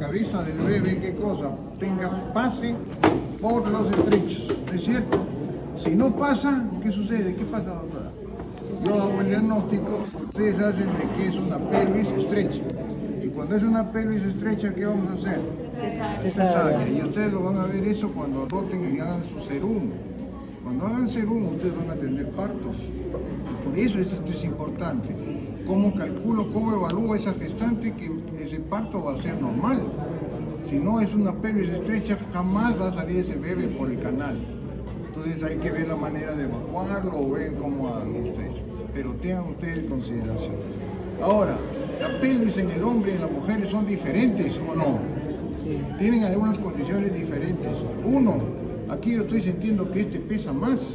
Cabeza del bebé, ¿qué cosa? Pase por los estrechos, ¿no es cierto? Si no pasa, ¿qué sucede? ¿Qué pasa, doctora? Yo hago el diagnóstico, ustedes hacen de que es una pelvis estrecha. Y cuando es una pelvis estrecha, ¿qué vamos a hacer? Cesárea. Y ustedes lo van a ver eso cuando roten y hagan su serum. Cuando hagan serum, ustedes van a tener partos. Y por eso esto es importante. ¿Cómo calculo, cómo evalúo a esa gestante que ese parto va a ser normal? Si no es una pelvis estrecha, jamás va a salir ese bebé por el canal. Entonces hay que ver la manera de evacuarlo o ver cómo hagan ustedes. Pero tengan ustedes en consideración. Ahora, la pelvis en el hombre y en la mujer son diferentes o no. Tienen algunas condiciones diferentes. Uno, aquí yo estoy sintiendo que este pesa más.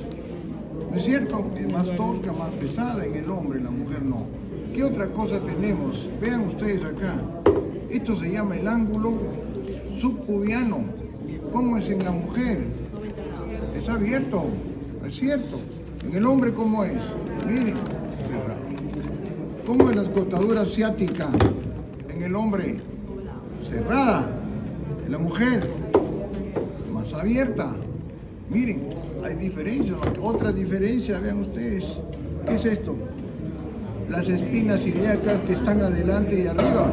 ¿No es cierto? Es más tosca, más pesada en el hombre, en la mujer no. ¿Qué otra cosa tenemos? Vean ustedes acá. Esto se llama el ángulo subpubiano. ¿Cómo es en la mujer? Es abierto, es cierto. En el hombre, ¿cómo es? Miren, cerrado. ¿Cómo es la escotadura ciática? En el hombre, cerrada. En la mujer, más abierta. Miren, hay diferencias. Otra diferencia, vean ustedes. ¿Qué es esto? Las espinas ilíacas que están adelante y arriba.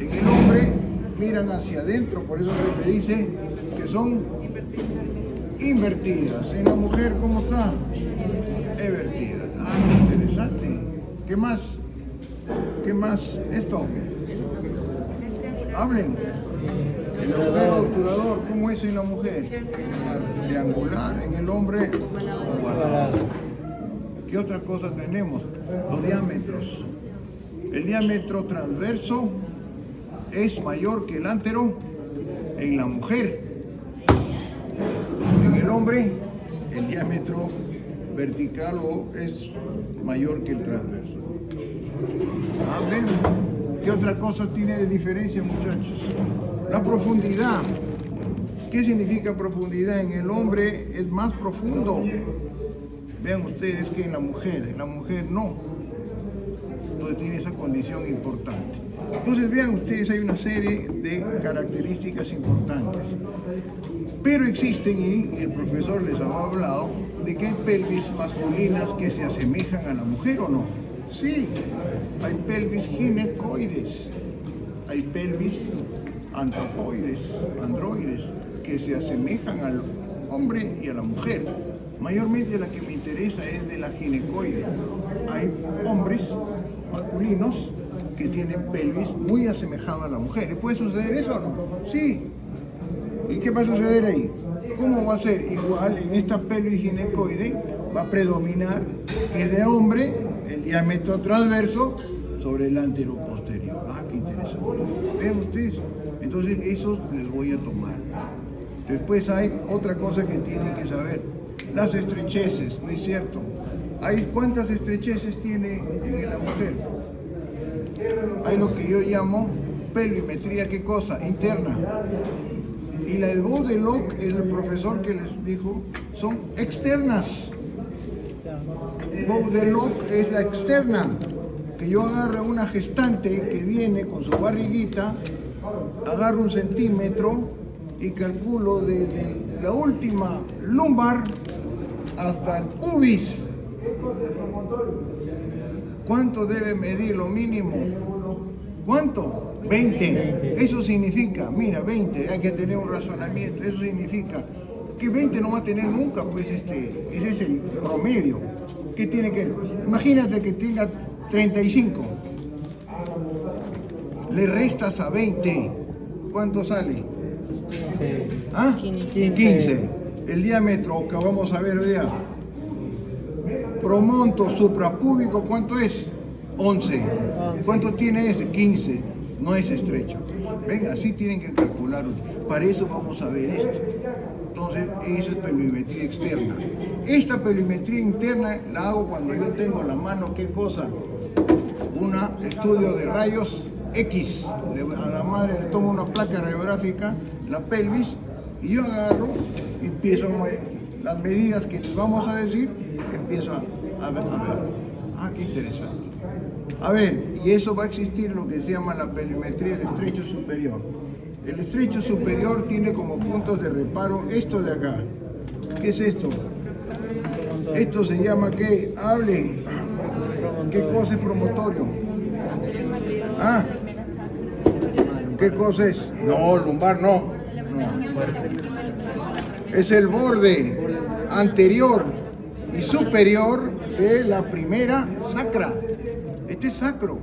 En el hombre miran hacia adentro, por eso se le dice que son invertidas. En la mujer, ¿cómo está? Invertida. Ah, qué interesante. ¿Qué más? ¿Qué más? Esto. Hablen. El agujero obturador, ¿cómo es en la mujer? Triangular. En el hombre, ovalado. ¿Qué otra cosa tenemos? Los diámetros. El diámetro transverso es mayor que el antero en la mujer. En el hombre, el diámetro vertical es mayor que el transverso. ¿Ven? ¿Qué otra cosa tiene de diferencia, muchachos? La profundidad. ¿Qué significa profundidad? En el hombre es más profundo. Vean ustedes que en la mujer no. Entonces tiene esa condición importante. Entonces vean ustedes, hay una serie de características importantes. Pero existen, y el profesor les ha hablado, de que hay pelvis masculinas que se asemejan a la mujer o no. Sí, hay pelvis ginecoides, hay pelvis antropoides, androides, que se asemejan al hombre y a la mujer. Mayormente la que me interesa es de la ginecoide. Hay hombres masculinos que tienen pelvis muy asemejada a la mujer. ¿Puede suceder eso o no? Sí. ¿Y qué va a suceder ahí? ¿Cómo va a ser? Igual en esta pelvis ginecoide va a predominar que es de hombre el diámetro transverso sobre el anteroposterior. Ah, qué interesante. Vean ustedes. Entonces eso les voy a tomar. Después hay otra cosa que tienen que saber. Las estrecheces, ¿no es cierto? ¿Cuántas estrecheces tiene en la mujer? Hay lo que yo llamo pelvimetría, ¿qué cosa? Interna. Y la de Baudeloc, el profesor que les dijo, son externas. Baudeloc es la externa. Que yo agarro una gestante que viene con su barriguita, agarro 1 centímetro y calculo desde la última lumbar hasta el pubis. ¿Cuánto debe medir lo mínimo? ¿Cuánto? 20. Eso significa, mira, 20, hay que tener un razonamiento. Eso significa que 20 no va a tener nunca, pues ese es el promedio. ¿Qué tiene que? Imagínate que tenga 35. Le restas a 20. ¿Cuánto sale? ¿Ah? 15. El diámetro que vamos a ver hoy día. Promonto suprapúbico, ¿cuánto es? 11. ¿Cuánto tiene ese? 15. No es estrecho. Venga, así tienen que calcular. Para eso vamos a ver esto. Entonces, eso es pelvimetría externa. Esta pelvimetría interna la hago cuando yo tengo la mano, ¿qué cosa? Un estudio de rayos X. A la madre le tomo una placa radiográfica, la pelvis, y yo agarro y empiezo las medidas que les vamos a decir, empiezo a ver. Ah, qué interesante. A ver, y eso va a existir lo que se llama la perimetría del estrecho superior. El estrecho superior tiene como puntos de reparo esto de acá. ¿Qué es esto? Esto se llama, ¿qué? Hable. ¿Qué cosa es promontorio? ¿Ah? ¿Qué cosa es? No, lumbar no. Es el borde anterior y superior de la primera sacra. Este es sacro,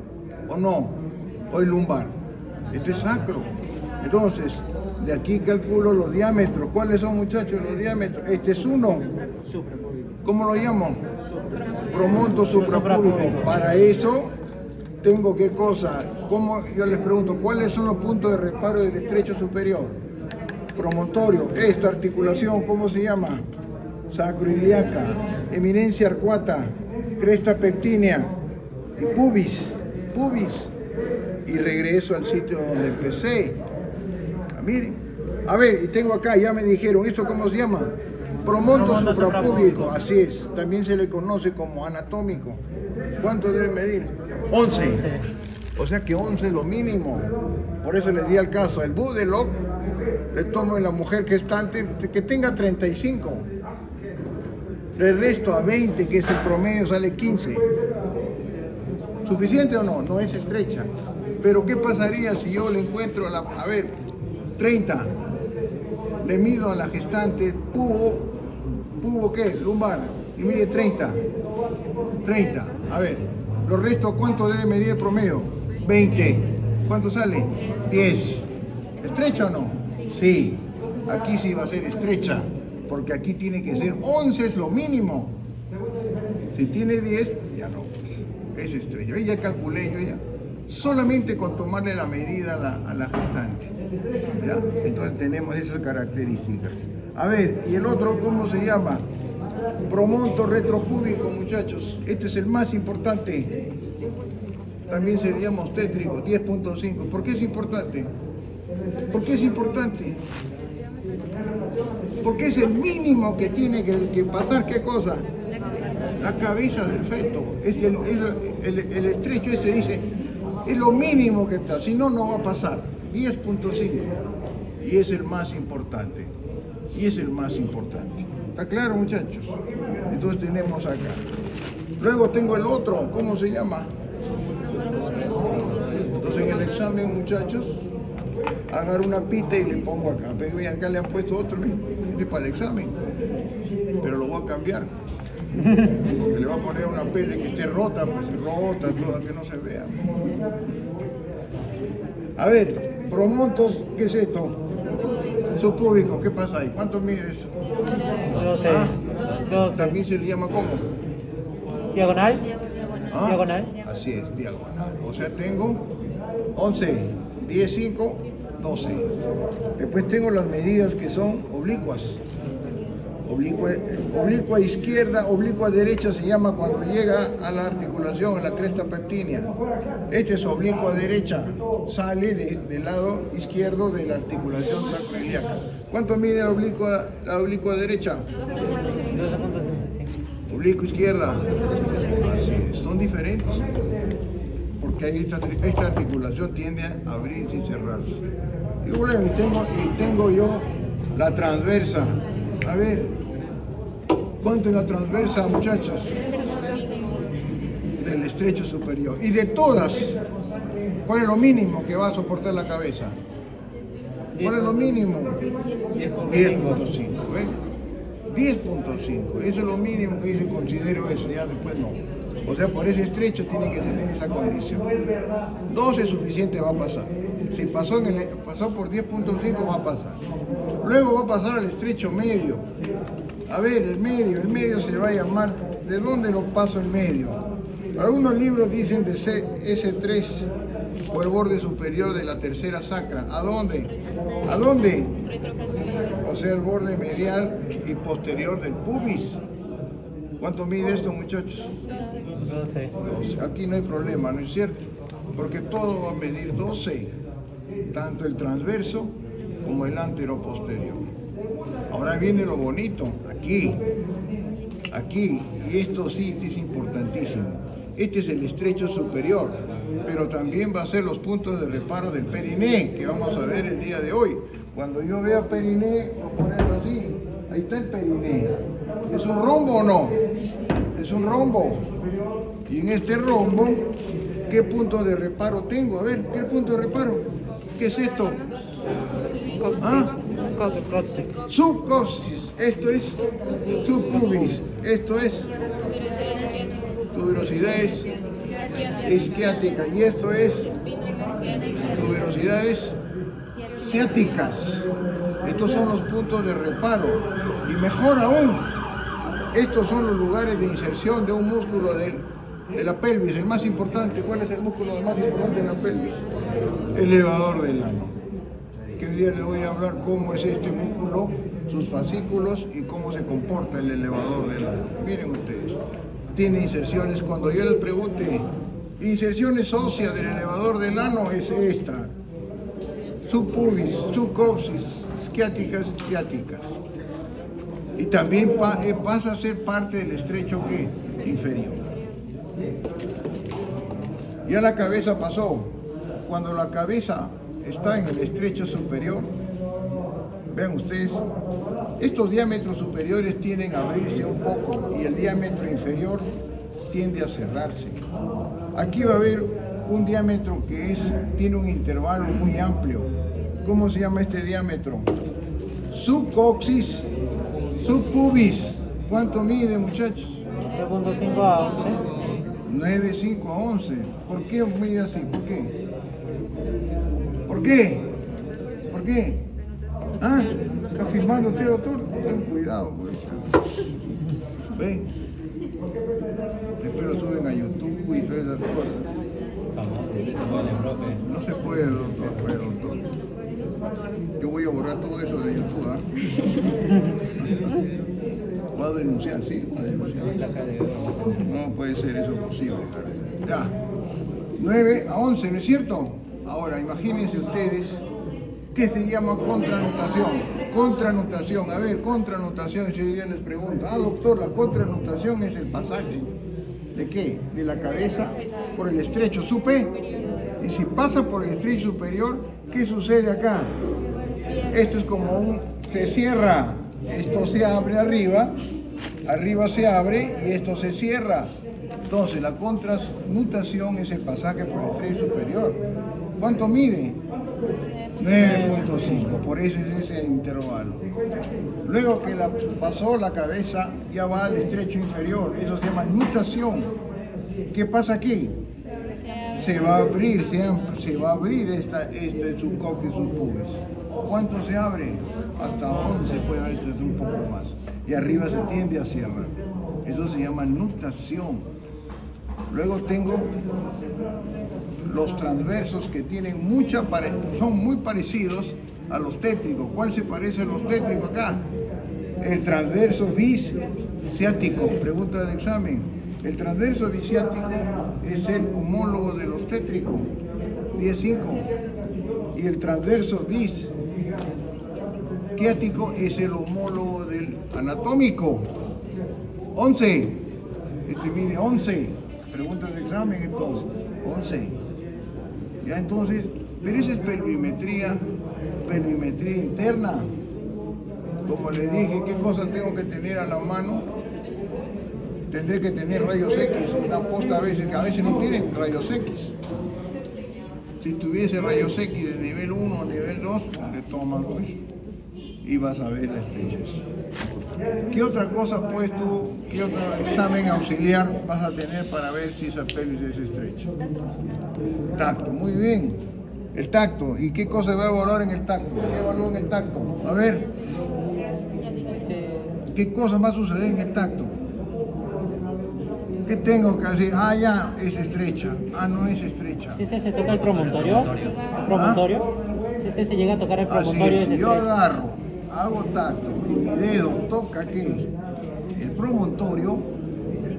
¿o no? O el lumbar. Este es sacro. Entonces, de aquí calculo los diámetros. ¿Cuáles son, muchachos, los diámetros? Este es uno. ¿Cómo lo llamo? Promonto suprapúbico. Para eso tengo qué cosa. ¿Cómo? Yo les pregunto, ¿cuáles son los puntos de reparo del estrecho superior? Promontorio. Esta articulación, ¿cómo se llama? Sacroiliaca, eminencia arcuata, cresta pectínea y pubis. Y regreso al sitio donde empecé. Miren, a ver, y tengo acá, ya me dijeron, ¿esto cómo se llama? Promonto suprapúbico, así es. También se le conoce como anatómico. ¿Cuánto debe medir? 11. O sea que 11 es lo mínimo. Por eso les di al caso. El Budelog le tomo en la mujer gestante que tenga 35. El resto a 20, que es el promedio, sale 15. ¿Suficiente o no? No es estrecha. Pero ¿qué pasaría si yo le encuentro, a ver, 30? Le mido a la gestante, pubo ¿qué? Lumbar, y mide 30. 30. A ver, los restos, ¿cuánto debe medir el promedio? 20. ¿Cuánto sale? 10. ¿Estrecha o no? Sí. Aquí sí va a ser estrecha, porque aquí tiene que ser 11, es lo mínimo. Si tiene 10, ya no, pues, es estrecha. Ya calculé yo ya. Solamente con tomarle la medida a la gestante. ¿Ya? Entonces tenemos esas características. A ver, ¿y el otro cómo se llama? Promonto retropúbico, muchachos. Este es el más importante. También se llama obstétrico, 10.5. ¿Por qué es importante? ¿Por qué es importante? Porque es el mínimo que tiene que pasar, ¿qué cosa? La cabeza del feto. El estrecho este dice, es lo mínimo que está, si no, no va a pasar. 10.5. Y es el más importante. ¿Está claro, muchachos? Entonces tenemos acá. Luego tengo el otro, ¿cómo se llama? Entonces en el examen, muchachos, agarro una pita y le pongo acá. Vean, acá le han puesto otro, este es para el examen. Pero lo voy a cambiar. Porque le voy a poner una pele que esté rota, pues rota, toda, que no se vea. A ver, promontos, ¿qué es esto? Subpúbico, ¿qué pasa ahí? ¿Cuánto mide eso? 12. ¿Ah? 12. También se le llama ¿cómo? Diagonal. ¿Ah? Diagonal. Así es, diagonal. O sea, tengo 11, 10, 5, 12. Después tengo las medidas que son oblicuas. Oblicua izquierda, oblicua derecha se llama cuando llega a la articulación, a la cresta pectínea. Este es oblicua derecha, sale del lado izquierdo de la articulación sacroiliaca. ¿Cuánto mide la oblicua derecha? 12.75. Oblicua izquierda. Así es, son diferentes. Porque esta articulación tiende a abrirse y cerrarse. Y bueno, y tengo yo la transversa. A ver, ¿cuánto es la transversa, muchachos? Del estrecho superior. Y de todas, ¿cuál es lo mínimo que va a soportar la cabeza? ¿Cuál es lo mínimo? 10.5, ¿ves? 10.5, eso es lo mínimo que dice, considero eso, ya después no. O sea, por ese estrecho tiene que tener esa condición. 12 es suficiente, va a pasar. Si pasó por 10.5 va a pasar. Luego va a pasar al estrecho medio. A ver, el medio se va a llamar, ¿de dónde lo paso el medio? Algunos libros dicen de S3 o el borde superior de la tercera sacra. ¿A dónde? ¿A dónde? O sea, el borde medial y posterior del pubis. ¿Cuánto mide esto, muchachos? 12. 12. Aquí no hay problema, ¿no es cierto? Porque todo va a medir 12, tanto el transverso como el anteroposterior. Ahora viene lo bonito, aquí, y esto sí es importantísimo. Este es el estrecho superior, pero también va a ser los puntos de reparo del periné, que vamos a ver el día de hoy. Cuando yo vea periné, voy a ponerlo así. Ahí está el periné. ¿Es un rombo o no? Es un rombo. Y en este rombo, ¿qué punto de reparo tengo? A ver, ¿qué punto de reparo? ¿Qué es esto? ¿Ah? Subcoccyx. Esto es subpubis. Esto es tuberosidades isquiáticas. Y esto es tuberosidades ciáticas. Estos son los puntos de reparo. Y mejor aún, estos son los lugares de inserción de un músculo de la pelvis, el más importante. ¿Cuál es el músculo más importante de la pelvis? El elevador del ano. Que hoy día les voy a hablar cómo es este músculo, sus fascículos y cómo se comporta el elevador del ano. Miren ustedes, tiene inserciones. Cuando yo les pregunte, inserciones óseas del elevador del ano, es esta. Subpubis, subcoccyx, isquiáticas, ciáticas. Y también pasa a ser parte del estrecho ¿qué? Inferior. Ya la cabeza pasó. Cuando la cabeza está en el estrecho superior, vean ustedes, estos diámetros superiores tienden a abrirse un poco y el diámetro inferior tiende a cerrarse. Aquí va a haber un diámetro que tiene un intervalo muy amplio. ¿Cómo se llama este diámetro? Subcoccyx, subpubis. ¿Cuánto mide, muchachos? 9.5 a 11. 9,5 a 11. ¿Por qué mide así? ¿Por qué? ¿Por qué? ¿Por qué? ¿Ah? ¿Está filmando usted, doctor? Ten cuidado, pues. ¿Ve? Después lo suben a YouTube y todas esas cosas. No se puede, doctor, doctor. Yo voy a borrar todo eso de YouTube, ¿ah? Va a denunciar, sí, va a denunciar. No puede ser eso posible. Ya. 9 a 11, ¿no es cierto? Ahora, imagínense ustedes qué se llama contranotación. Contranotación, a ver, contranotación, si hoy día les pregunto, doctor, la contranotación es el pasaje, ¿de qué? De la cabeza por el estrecho y si pasa por el estrecho superior, ¿qué sucede acá? Esto es como se cierra, esto se abre arriba se abre y esto se cierra. Entonces la contranutación es el pasaje por el estrecho superior. ¿Cuánto mide? 9.5, por eso es ese intervalo. Luego que pasó la cabeza, ya va al estrecho inferior, eso se llama nutación. ¿Qué pasa aquí? Se va a abrir, este subcoccyx subpubis. ¿Cuánto se abre? Hasta 11 se puede abrir un poco más. Y arriba se tiende a cerrar. Eso se llama nutación. Luego tengo los transversos que tienen son muy parecidos a los tétricos. ¿Cuál se parece a los tétricos acá? El transverso bisciático. Pregunta de examen. El transverso bisciático es el homólogo de los tétricos. 10.5. Y el transverso bisquiático es el homólogo del anatómico. 11. Este mide 11. Pregunta de examen entonces. 11. Ya entonces, pero esa es pelvimetría interna. Como les dije, ¿qué cosas tengo que tener a la mano? Tendré que tener rayos X. Una posta a veces no tienen rayos X. Si tuviese rayos X de nivel 1 o nivel 2, le toman pues y vas a ver la estrechez. ¿Qué otra cosa pues qué otro examen auxiliar vas a tener para ver si esa pelvis es estrecha? Tacto, muy bien. El tacto. ¿Y qué cosa va a evaluar en el tacto? ¿Qué evalúa en el tacto? A ver. ¿Qué cosa va a suceder en el tacto? ¿Qué tengo que hacer? Ya, es estrecha. No es estrecha. Si se toca el promontorio, si se llega a tocar el promontorio, si yo agarro, hago tacto y mi dedo toca ¿qué? El promontorio,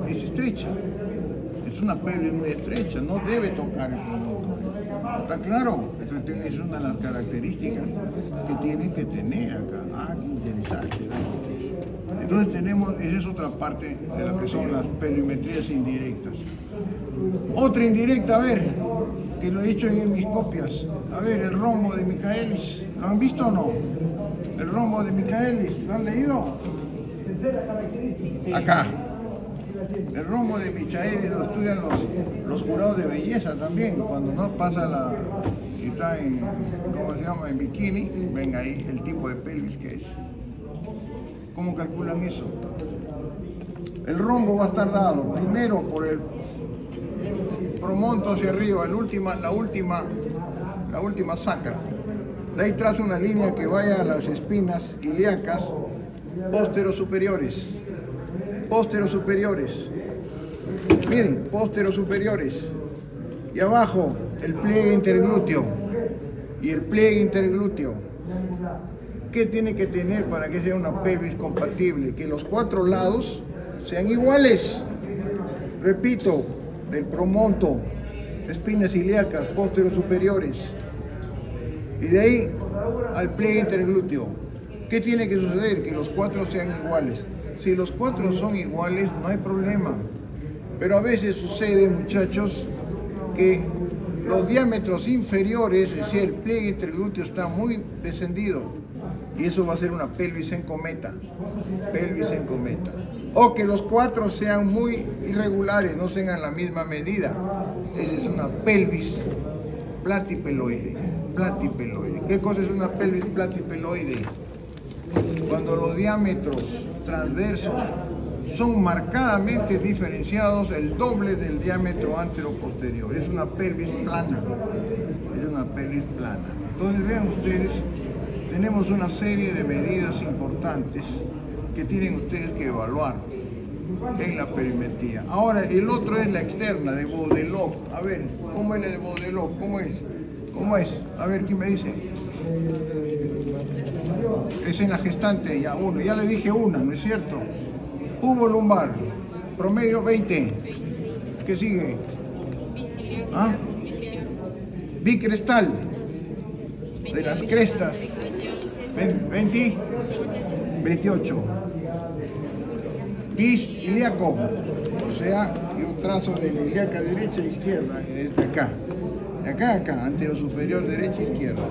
es estrecha. Es una pelvis muy estrecha, no debe tocar el promontorio. ¿Está claro? Entonces es una de las características que tienen que tener acá. Qué interesante. Entonces esa es otra parte de lo que son las pelvimetrías indirectas. Otra indirecta, a ver, que lo he hecho en mis copias. A ver, el rombo de Michaelis. ¿Lo han visto o no? El rombo de Michaelis. ¿Lo han leído? Acá. El rombo de Michaelis lo estudian los jurados de belleza también. Cuando no pasa la... está en, ¿cómo se llama? En bikini. Ven ahí el tipo de pelvis que es. ¿Cómo calculan eso? El rombo va a estar dado primero por el promonto hacia arriba, la última sacra. De ahí traza una línea que vaya a las espinas ilíacas póstero-superiores. Póstero-superiores. Miren, póstero-superiores. Y abajo, el pliegue interglúteo. Y el pliegue interglúteo. ¿Qué tiene que tener para que sea una pelvis compatible? Que los 4 lados sean iguales. Repito, del promonto, espinas ilíacas, pósteros superiores. Y de ahí al pliegue interglúteo. ¿Qué tiene que suceder? Que los 4 sean iguales. Si los 4 son iguales, no hay problema. Pero a veces sucede, muchachos, que los diámetros inferiores, es decir, el pliegue interglúteo está muy descendido. Y eso va a ser una pelvis en cometa. Pelvis en cometa. O que los 4 sean muy irregulares, no tengan la misma medida. Esa es una pelvis platipeloide. Platipeloide. ¿Qué cosa es una pelvis platipeloide? Cuando los diámetros transversos son marcadamente diferenciados, el doble del diámetro antero-posterior. Es una pelvis plana. Es una pelvis plana. Entonces vean ustedes, tenemos una serie de medidas importantes que tienen ustedes que evaluar en la perimetría. Ahora, el otro es la externa de Baudelot. A ver, ¿cómo es la de Baudelot? ¿Cómo es? ¿Cómo es? A ver, ¿quién me dice? Es en la gestante, ya uno. Ya le dije una, ¿no es cierto? Pubo lumbar, promedio 20. ¿Qué sigue? ¿Ah? Bicrestal, de las crestas. 20, 28. Bis ilíaco, o sea, yo trazo de la ilíaca derecha e izquierda, desde acá. De acá a acá, antero superior, derecha e izquierda.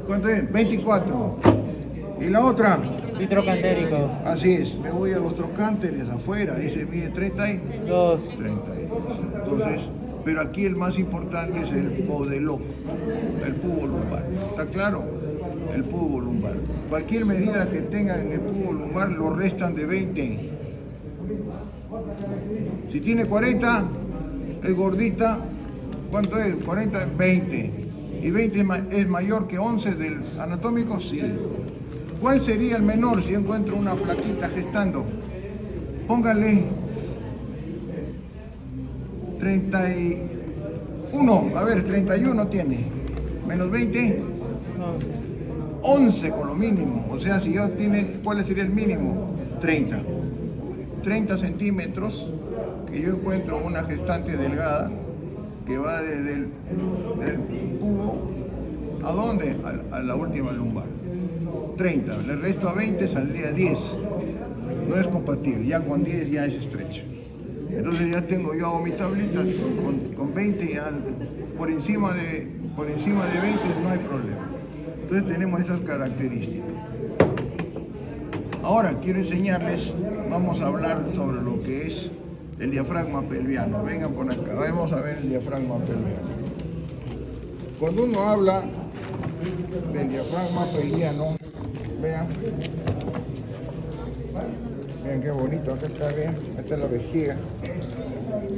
¿Cuánto es? 24. ¿Y la otra? Vitrocantérico. Así es, me voy a los trocánteres afuera, ese mide 32. 32. Entonces, pero aquí el más importante es el Baudelot, el pubo lumbar. ¿Está claro? El pubo lumbar. Cualquier medida que tengan en el pubo lumbar lo restan de 20. Si tiene 40, es gordita. ¿Cuánto es? 40, 20. ¿Y 20 es mayor que 11 del anatómico? Sí. ¿Cuál sería el menor si yo encuentro una flaquita gestando? Póngale 31. A ver, 31 tiene. Menos 20. 11 con lo mínimo. O sea, si yo tiene, ¿cuál sería el mínimo? 30. 30 centímetros, que yo encuentro una gestante delgada que va desde el pubo, ¿a dónde? A la última lumbar. 30, le resto a 20, saldría 10. No es compatible, ya con 10 ya es estrecho. Entonces ya tengo, yo hago mi tablita con 20, ya por encima de 20 no hay problema. Entonces tenemos esas características. Ahora quiero enseñarles, vamos a hablar sobre lo que es el diafragma pelviano. Vengan por acá, vamos a ver el diafragma pelviano. Cuando uno habla del diafragma pelviano, vean qué bonito, acá está, vean, esta es la vejiga,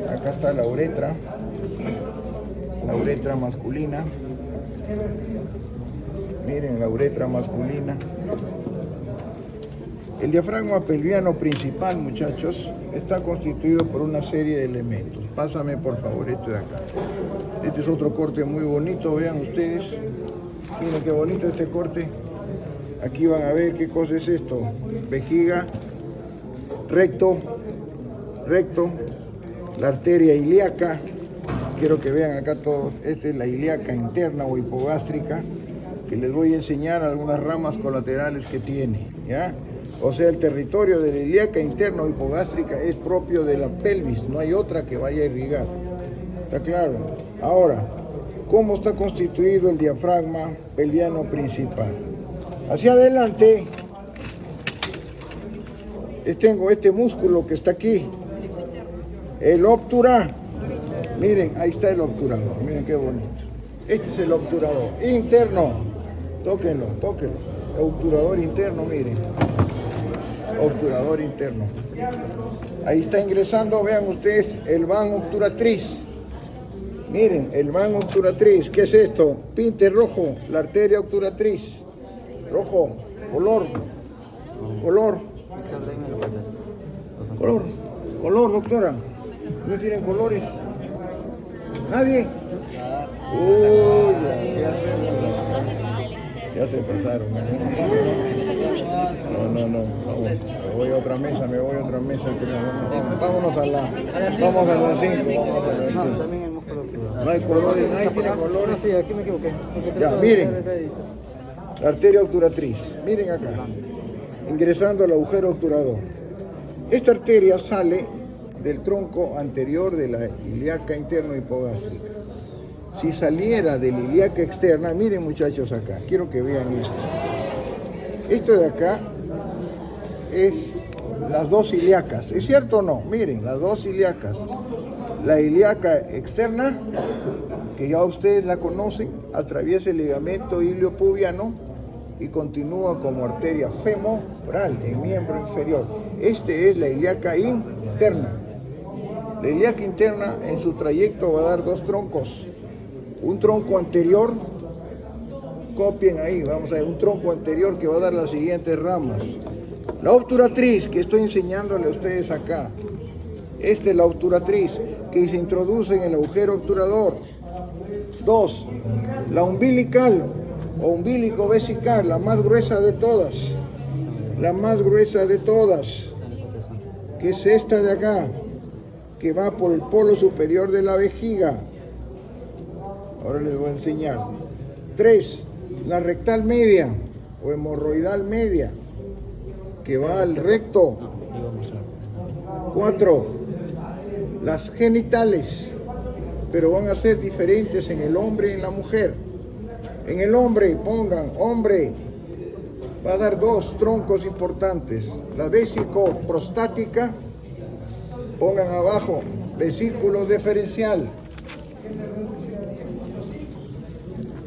acá está la uretra masculina, miren la uretra masculina. El diafragma pelviano principal, muchachos, está constituido por una serie de elementos. Pásame por favor esto de acá. Este es otro corte muy bonito, vean ustedes. Miren qué bonito este corte. Aquí van a ver qué cosa es esto. Vejiga, recto, la arteria ilíaca. Quiero que vean acá todos. Esta es la ilíaca interna o hipogástrica, que les voy a enseñar algunas ramas colaterales que tiene, ¿ya? O sea, el territorio de la ilíaca interna o hipogástrica es propio de la pelvis, no hay otra que vaya a irrigar. ¿Está claro? Ahora, ¿cómo está constituido el diafragma pelviano principal? Hacia adelante, tengo este músculo que está aquí, el obtura. Miren, ahí está el obturador, miren qué bonito. Este es el obturador interno. Tóquenlo, tóquenlo. Obturador interno, miren. Obturador interno. Ahí está ingresando, vean ustedes, el van obturatriz. Miren, el van obturatriz. ¿Qué es esto? Pinte rojo, la arteria obturatriz. Rojo, color, color, color, doctora. ¿No tienen colores? ¿Nadie? Uy, ya se pasaron. No. Me voy a otra mesa. Vámonos a las 5. No, también el músculo obturador. No hay colores, nadie tiene colores. Sí, aquí me equivoqué. Ya, miren. La arteria obturatriz. Miren acá. Ingresando al agujero obturador. Esta arteria sale del tronco anterior de la ilíaca interno hipogástrica. Si saliera de la ilíaca externa, miren muchachos acá, quiero que vean esto. Esto de acá es las dos ilíacas, ¿es cierto o no? Miren, las dos ilíacas. La ilíaca externa, que ya ustedes la conocen, atraviesa el ligamento iliopubiano y continúa como arteria femoral, el miembro inferior. Este es la ilíaca interna. La ilíaca interna en su trayecto va a dar dos troncos. Un tronco anterior, copien ahí, vamos a ver, un tronco anterior que va a dar las siguientes ramas. La obturatriz que estoy enseñándole a ustedes acá. Esta es la obturatriz que se introduce en el agujero obturador. 2. La umbilical o umbilico vesical, la más gruesa de todas. La más gruesa de todas, que es esta de acá, que va por el polo superior de la vejiga. Ahora les voy a enseñar. 3. La rectal media o hemorroidal media, que va al recto. 4. Las genitales, pero van a ser diferentes en el hombre y en la mujer. En el hombre, pongan, hombre, va a dar dos troncos importantes. La vésico-prostática, pongan abajo, vesículo diferencial.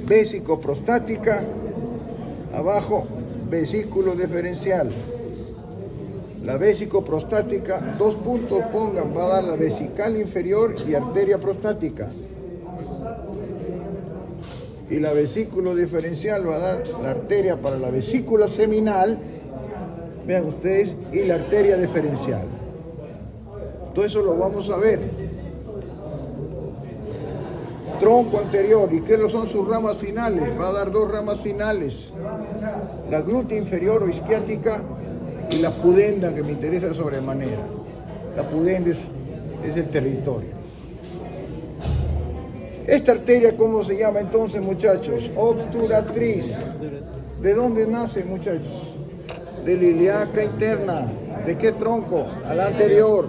Vésico-prostática, abajo, vesículo diferencial. La vésico-prostática, 2 puntos pongan, va a dar la vesical inferior y arteria prostática. Y la vesículo diferencial va a dar la arteria para la vesícula seminal, vean ustedes, y la arteria diferencial. Todo eso lo vamos a ver. Tronco anterior, ¿y qué son sus ramas finales? Va a dar 2 ramas finales. La glútea inferior o isquiática y la pudenda, que me interesa sobremanera. La pudenda es el territorio. Esta arteria, ¿cómo se llama entonces, muchachos? Obturatriz. ¿De dónde nace, muchachos? De la ilíaca interna. ¿De qué tronco? Al anterior.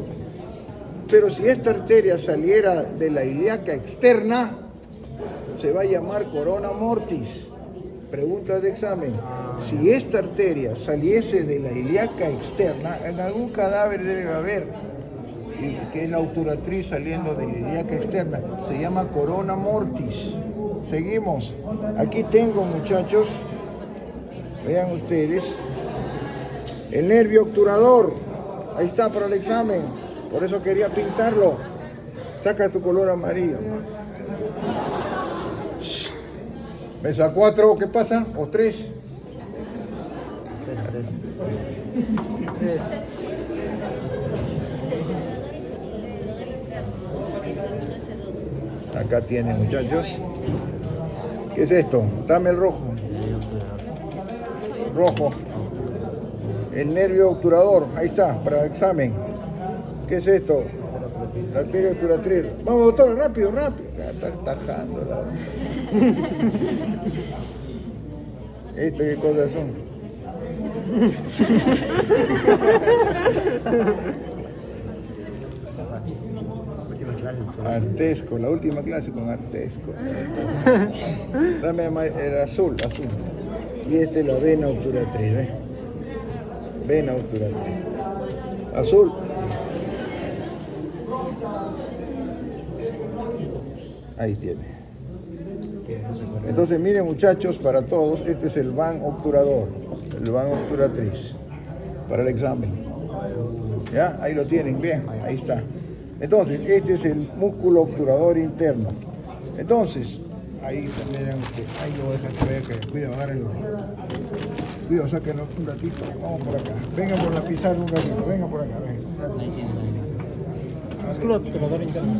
Pero si esta arteria saliera de la ilíaca externa, se va a llamar corona mortis. Pregunta de examen. Si esta arteria saliese de la ilíaca externa, en algún cadáver debe haber, que es la obturatriz saliendo de la ilíaca externa, se llama corona mortis. Seguimos. Aquí tengo, muchachos, vean ustedes, el nervio obturador. Ahí está para el examen. Por eso quería pintarlo. Saca tu color amarillo. Mesa 4, ¿qué pasa? ¿O 3? Acá tienen, muchachos. ¿Qué es esto? Dame el rojo. Rojo. El nervio obturador. Ahí está, para el examen. ¿Qué es esto? La arteria obturatriz. Vamos, doctor, rápido, rápido. Ya está tajando la... ¿Qué cosas son? Artesco, la última clase con Artesco. Dame el azul. Y esta es la vena obturatriz, ¿ves? Vena obturatriz. Azul. Ahí tiene. Entonces miren muchachos, para todos, este es el van obturador, el van obturatriz, para el examen. ¿Ya? Ahí lo tienen, bien, ahí está. Entonces, este es el músculo obturador interno. Entonces, ahí también, ahí lo voy a dejar que vea que cuidado, agárrenlo. Cuidado, sáquenlo un ratito, vamos por acá. Vengan por la pizarra un ratito, vengan por acá, vengan. Músculo obturador interno.